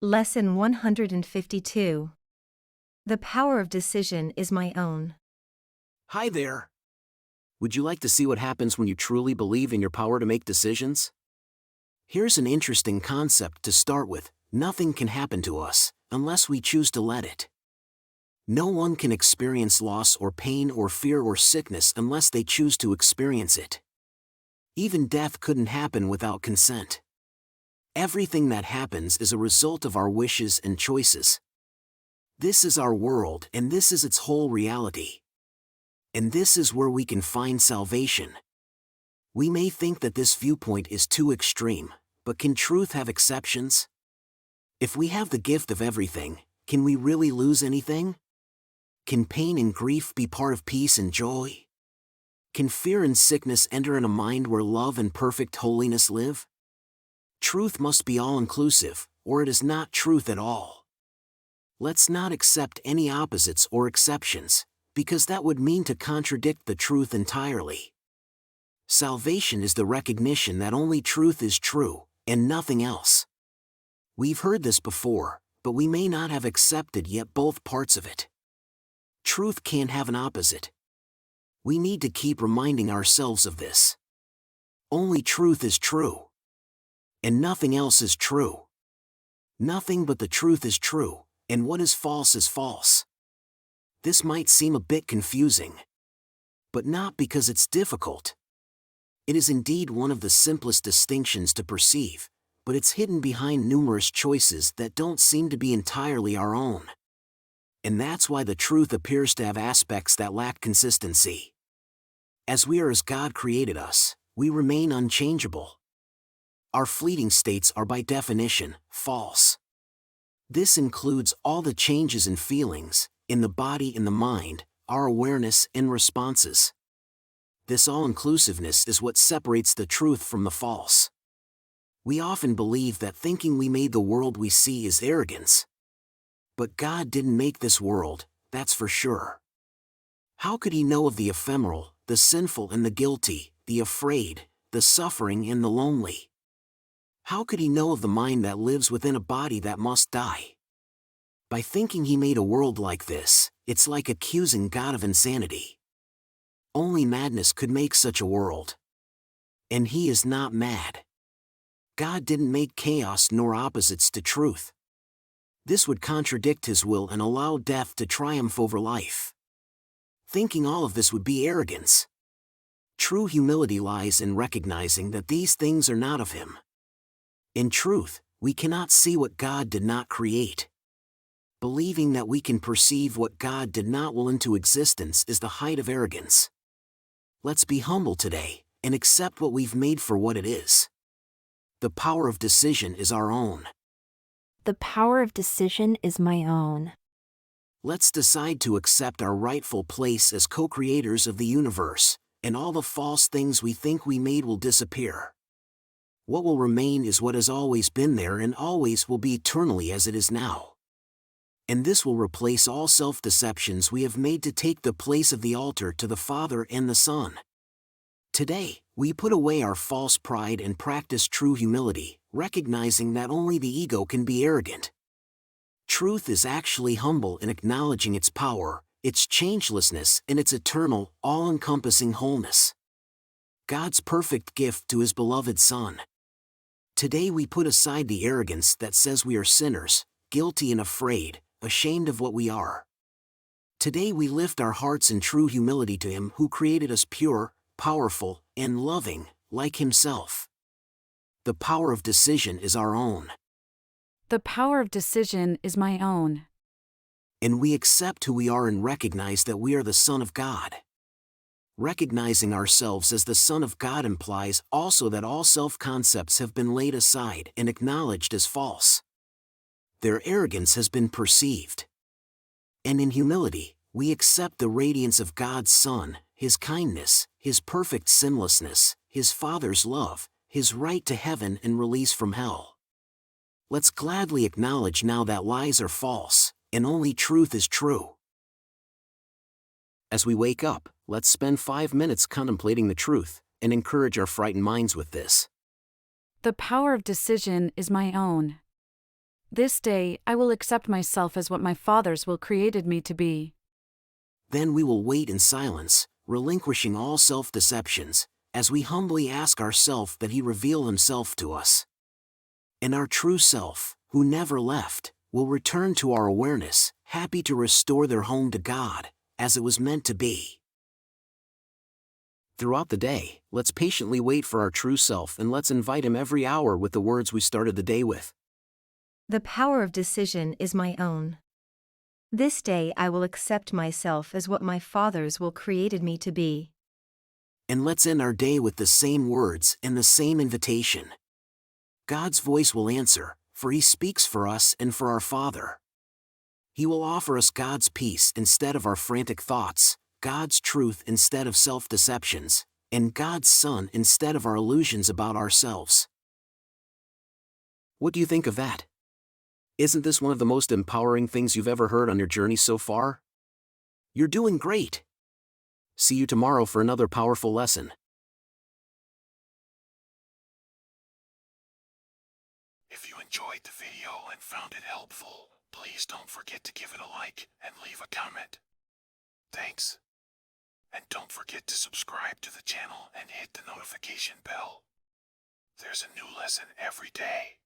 Lesson 152. The power of decision is my own. Hi there. Would you like to see what happens when you truly believe in your power to make decisions? Here's an interesting concept to start with. Nothing can happen to us unless we choose to let it. No one can experience loss or pain or fear or sickness unless they choose to experience it. Even death couldn't happen without consent. Everything that happens is a result of our wishes and choices. This is our world, and this is its whole reality. And this is where we can find salvation. We may think that this viewpoint is too extreme, but can truth have exceptions? If we have the gift of everything, can we really lose anything? Can pain and grief be part of peace and joy? Can fear and sickness enter in a mind where love and perfect holiness live? Truth must be all-inclusive, or it is not truth at all. Let's not accept any opposites or exceptions, because that would mean to contradict the truth entirely. Salvation is the recognition that only truth is true, and nothing else. We've heard this before, but we may not have accepted yet both parts of it. Truth can't have an opposite. We need to keep reminding ourselves of this. Only truth is true. And nothing else is true. Nothing but the truth is true, and what is false is false. This might seem a bit confusing, but not because it's difficult. It is indeed one of the simplest distinctions to perceive, but it's hidden behind numerous choices that don't seem to be entirely our own. And that's why the truth appears to have aspects that lack consistency. As we are as God created us, we remain unchangeable. Our fleeting states are by definition false. This includes all the changes in feelings, in the body and the mind, our awareness and responses. This all-inclusiveness is what separates the truth from the false. We often believe that thinking we made the world we see is arrogance. But God didn't make this world, that's for sure. How could He know of the ephemeral, the sinful and the guilty, the afraid, the suffering and the lonely? How could He know of the mind that lives within a body that must die? By thinking He made a world like this, it's like accusing God of insanity. Only madness could make such a world. And He is not mad. God didn't make chaos nor opposites to truth. This would contradict His will and allow death to triumph over life. Thinking all of this would be arrogance. True humility lies in recognizing that these things are not of Him. In truth, we cannot see what God did not create. Believing that we can perceive what God did not will into existence is the height of arrogance. Let's be humble today, and accept what we've made for what it is. The power of decision is our own. The power of decision is my own. Let's decide to accept our rightful place as co-creators of the universe, and all the false things we think we made will disappear. What will remain is what has always been there and always will be eternally as it is now. And this will replace all self-deceptions we have made to take the place of the altar to the Father and the Son. Today, we put away our false pride and practice true humility, recognizing that only the ego can be arrogant. Truth is actually humble in acknowledging its power, its changelessness and its eternal, all-encompassing wholeness. God's perfect gift to His beloved Son. Today we put aside the arrogance that says we are sinners, guilty and afraid, ashamed of what we are. Today we lift our hearts in true humility to Him who created us pure, powerful, and loving, like Himself. The power of decision is our own. The power of decision is my own. And we accept who we are and recognize that we are the Son of God. Recognizing ourselves as the Son of God implies also that all self-concepts have been laid aside and acknowledged as false. Their arrogance has been perceived. And in humility, we accept the radiance of God's Son, His kindness, His perfect sinlessness, His Father's love, His right to heaven and release from hell. Let's gladly acknowledge now that lies are false, and only truth is true. As we wake up, let's spend 5 minutes contemplating the truth, and encourage our frightened minds with this. The power of decision is my own. This day I will accept myself as what my Father's will created me to be. Then we will wait in silence, relinquishing all self-deceptions, as we humbly ask ourself that He reveal Himself to us. And our true self, who never left, will return to our awareness, happy to restore their home to God, as it was meant to be. Throughout the day, let's patiently wait for our true self and let's invite Him every hour with the words we started the day with. The power of decision is my own. This day I will accept myself as what my Father's will created me to be. And let's end our day with the same words and the same invitation. God's voice will answer, for He speaks for us and for our Father. He will offer us God's peace instead of our frantic thoughts, God's truth instead of self-deceptions, and God's Son instead of our illusions about ourselves. What do you think of that? Isn't this one of the most empowering things you've ever heard on your journey so far? You're doing great. See you tomorrow for another powerful lesson. If you enjoyed the video and found it helpful, please don't forget to give it a like and leave a comment. Thanks. And don't forget to subscribe to the channel and hit the notification bell. There's a new lesson every day.